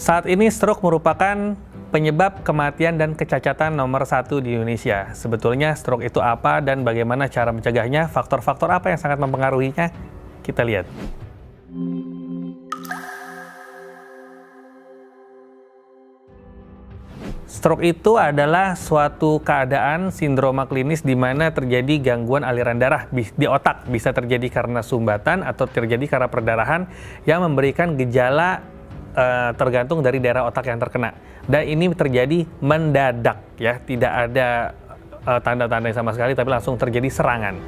Saat ini stroke merupakan penyebab kematian dan kecacatan nomor 1 di Indonesia. Sebetulnya stroke itu apa dan bagaimana cara mencegahnya? Faktor-faktor apa yang sangat mempengaruhinya? Kita lihat. Stroke itu adalah suatu keadaan sindroma klinis di mana terjadi gangguan aliran darah di otak. Bisa terjadi karena sumbatan atau terjadi karena perdarahan yang memberikan gejala tergantung dari daerah otak yang terkena. Dan ini terjadi mendadak, ya, tidak ada tanda-tanda sama sekali, tapi langsung terjadi serangan.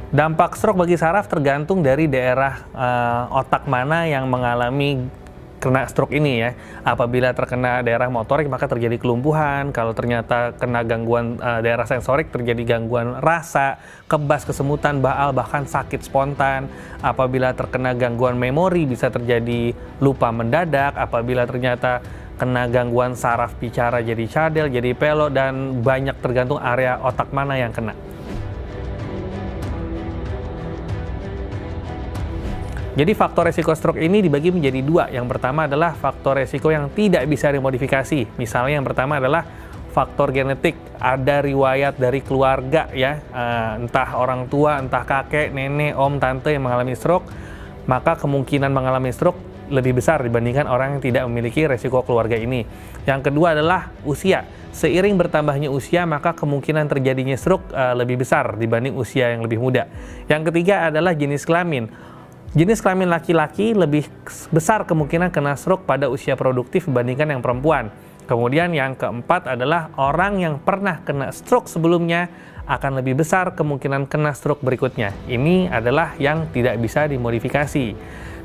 Dampak stroke bagi saraf tergantung dari daerah otak mana yang mengalami kena stroke ini, ya. Apabila terkena daerah motorik maka terjadi kelumpuhan. Kalau ternyata kena gangguan daerah sensorik terjadi gangguan rasa, kebas, kesemutan, baal, bahkan sakit spontan. Apabila terkena gangguan memori bisa terjadi lupa mendadak. Apabila ternyata kena gangguan saraf bicara jadi cadel, jadi pelo, dan banyak tergantung area otak mana yang kena. Jadi faktor resiko stroke ini dibagi menjadi dua. Yang pertama adalah faktor resiko yang tidak bisa dimodifikasi. Misalnya yang pertama adalah faktor genetik. Ada riwayat dari keluarga, ya, entah orang tua, entah kakek, nenek, om, tante yang mengalami stroke, maka kemungkinan mengalami stroke lebih besar dibandingkan orang yang tidak memiliki resiko keluarga ini. Yang kedua adalah usia. Seiring bertambahnya usia, maka kemungkinan terjadinya stroke lebih besar dibanding usia yang lebih muda. Yang ketiga adalah jenis kelamin. Jenis kelamin laki-laki lebih besar kemungkinan kena stroke pada usia produktif dibandingkan yang perempuan. Kemudian yang keempat adalah orang yang pernah kena stroke sebelumnya akan lebih besar kemungkinan kena stroke berikutnya. Ini adalah yang tidak bisa dimodifikasi.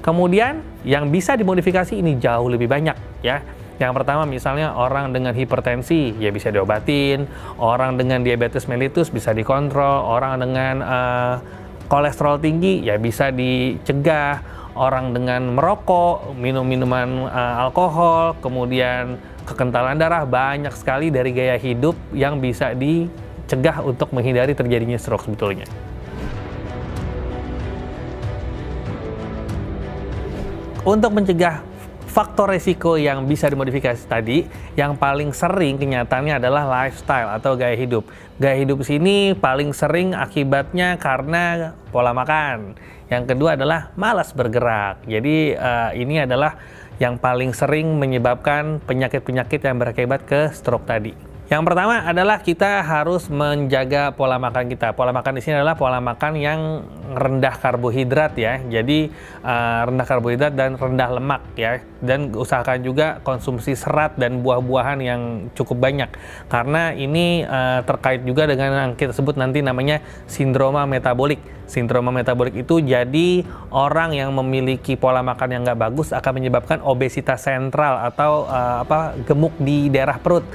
Kemudian yang bisa dimodifikasi ini jauh lebih banyak, ya. Yang pertama misalnya orang dengan hipertensi, ya bisa diobatin. Orang dengan diabetes mellitus bisa dikontrol. Orang dengan kolesterol tinggi ya bisa dicegah. Orang dengan merokok, minum minuman alkohol, kemudian kekentalan darah, banyak sekali dari gaya hidup yang bisa dicegah untuk menghindari terjadinya stroke sebetulnya. Untuk mencegah faktor resiko yang bisa dimodifikasi tadi, yang paling sering kenyataannya adalah lifestyle atau gaya hidup. Gaya hidup sini paling sering akibatnya karena pola makan. Yang kedua adalah malas bergerak. Jadi ini adalah yang paling sering menyebabkan penyakit-penyakit yang berakibat ke stroke tadi. Yang pertama adalah kita harus menjaga pola makan kita. Pola makan di sini adalah pola makan yang rendah karbohidrat, ya. Jadi rendah karbohidrat dan rendah lemak, ya. Dan usahakan juga konsumsi serat dan buah-buahan yang cukup banyak. Karena ini terkait juga dengan yang kita sebut nanti namanya sindroma metabolik. Sindroma metabolik itu jadi orang yang memiliki pola makan yang nggak bagus akan menyebabkan obesitas sentral atau gemuk di daerah perut.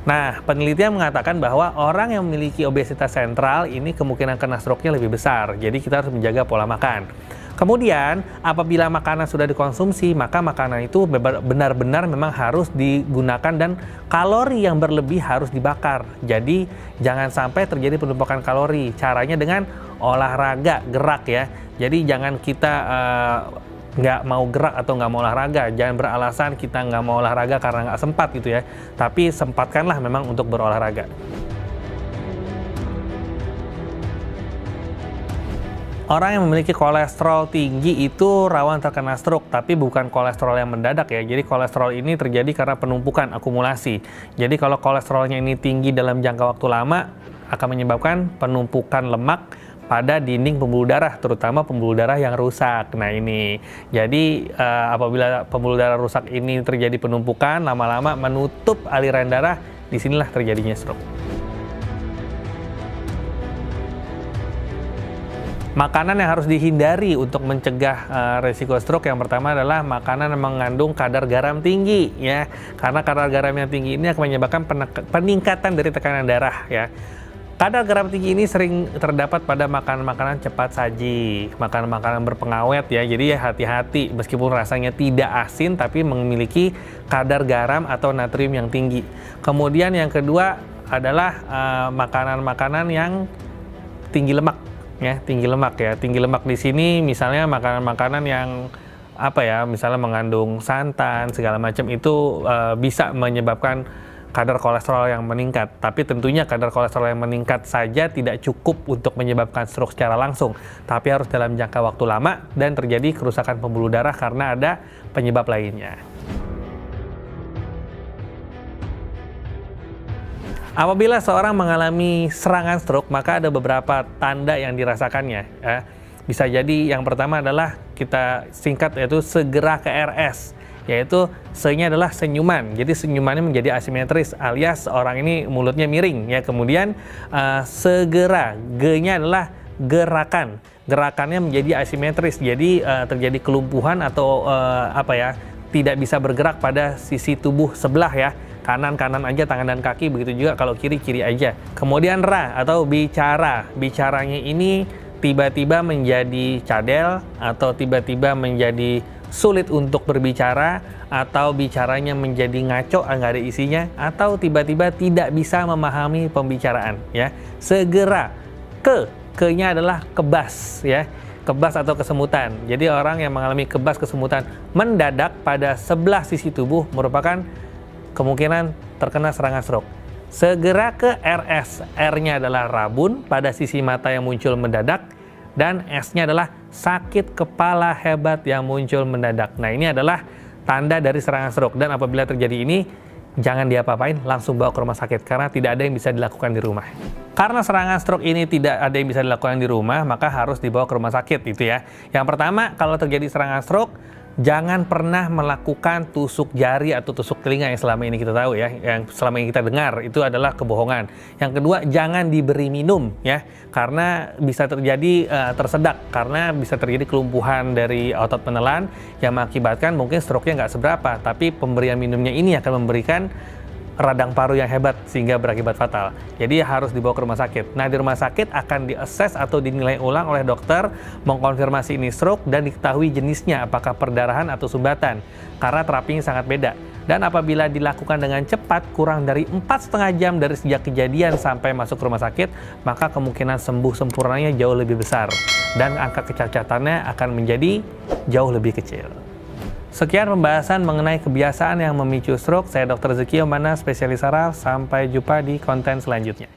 Nah, penelitian mengatakan bahwa orang yang memiliki obesitas sentral ini kemungkinan kena stroke-nya lebih besar. Jadi kita harus menjaga pola makan. Kemudian, apabila makanan sudah dikonsumsi, maka makanan itu benar-benar memang harus digunakan dan kalori yang berlebih harus dibakar. Jadi, jangan sampai terjadi penumpukan kalori. Caranya dengan olahraga, gerak, ya. Jadi jangan kita nggak mau gerak atau nggak mau olahraga. Jangan beralasan kita nggak mau olahraga karena nggak sempat gitu, ya. Tapi sempatkanlah memang untuk berolahraga. Orang yang memiliki kolesterol tinggi itu rawan terkena stroke, tapi bukan kolesterol yang mendadak, ya. Jadi kolesterol ini terjadi karena penumpukan, akumulasi. Jadi kalau kolesterolnya ini tinggi dalam jangka waktu lama akan menyebabkan penumpukan lemak pada dinding pembuluh darah, terutama pembuluh darah yang rusak. Nah ini, jadi apabila pembuluh darah rusak ini terjadi penumpukan, lama-lama menutup aliran darah, disinilah terjadinya stroke. Makanan yang harus dihindari untuk mencegah resiko stroke yang pertama adalah makanan yang mengandung kadar garam tinggi, ya. Karena kadar garam yang tinggi ini akan menyebabkan peningkatan dari tekanan darah, ya. Kadar garam tinggi ini sering terdapat pada makanan-makanan cepat saji, makanan-makanan berpengawet, ya. Jadi ya hati-hati, meskipun rasanya tidak asin tapi memiliki kadar garam atau natrium yang tinggi. Kemudian yang kedua adalah makanan-makanan yang tinggi lemak. ya, tinggi lemak ya. Tinggi lemak di sini misalnya makanan-makanan yang misalnya mengandung santan segala macam itu bisa menyebabkan kadar kolesterol yang meningkat. Tapi tentunya kadar kolesterol yang meningkat saja tidak cukup untuk menyebabkan stroke secara langsung, tapi harus dalam jangka waktu lama dan terjadi kerusakan pembuluh darah karena ada penyebab lainnya. Apabila seorang mengalami serangan stroke, maka ada beberapa tanda yang dirasakannya. Ya. Bisa jadi yang pertama adalah kita singkat yaitu segera ke RS, yaitu se-nya adalah senyuman. Jadi senyumannya menjadi asimetris alias orang ini mulutnya miring ya. Kemudian segera, G-nya adalah gerakan. Gerakannya menjadi asimetris. Jadi terjadi kelumpuhan atau tidak bisa bergerak pada sisi tubuh sebelah ya. Kanan aja tangan dan kaki, begitu juga kalau kiri aja. Kemudian ra atau bicara. Bicaranya ini tiba-tiba menjadi cadel atau tiba-tiba menjadi sulit untuk berbicara, atau bicaranya menjadi ngaco, nggak ada isinya, atau tiba-tiba tidak bisa memahami pembicaraan ya. Segera ke-nya adalah kebas ya. Kebas atau kesemutan. Jadi orang yang mengalami kebas kesemutan mendadak pada sebelah sisi tubuh merupakan kemungkinan terkena serangan stroke. Segera ke RS. R-nya adalah rabun pada sisi mata yang muncul mendadak, dan S-nya adalah sakit kepala hebat yang muncul mendadak. Nah, ini adalah tanda dari serangan stroke, dan apabila terjadi ini jangan diapa-apain, langsung bawa ke rumah sakit karena tidak ada yang bisa dilakukan di rumah. Karena serangan stroke ini tidak ada yang bisa dilakukan di rumah, maka harus dibawa ke rumah sakit gitu ya. Yang pertama, kalau terjadi serangan stroke, jangan pernah melakukan tusuk jari atau tusuk telinga yang selama ini kita tahu ya, yang selama ini kita dengar itu adalah kebohongan. Yang kedua, jangan diberi minum ya, karena bisa terjadi tersedak, karena bisa terjadi kelumpuhan dari otot penelan yang mengakibatkan mungkin stroke-nya nggak seberapa, tapi pemberian minumnya ini akan memberikan radang paru yang hebat sehingga berakibat fatal. Jadi harus dibawa ke rumah sakit. Nah, di rumah sakit akan diassess atau dinilai ulang oleh dokter, mengkonfirmasi ini stroke dan diketahui jenisnya apakah perdarahan atau sumbatan, karena terapinya sangat beda. Dan apabila dilakukan dengan cepat, kurang dari 4,5 jam dari sejak kejadian sampai masuk ke rumah sakit, maka kemungkinan sembuh sempurnanya jauh lebih besar dan angka kecacatannya akan menjadi jauh lebih kecil. Sekian pembahasan mengenai kebiasaan yang memicu stroke. Saya Dr. Zekio Mana, spesialis saraf. Sampai jumpa di konten selanjutnya.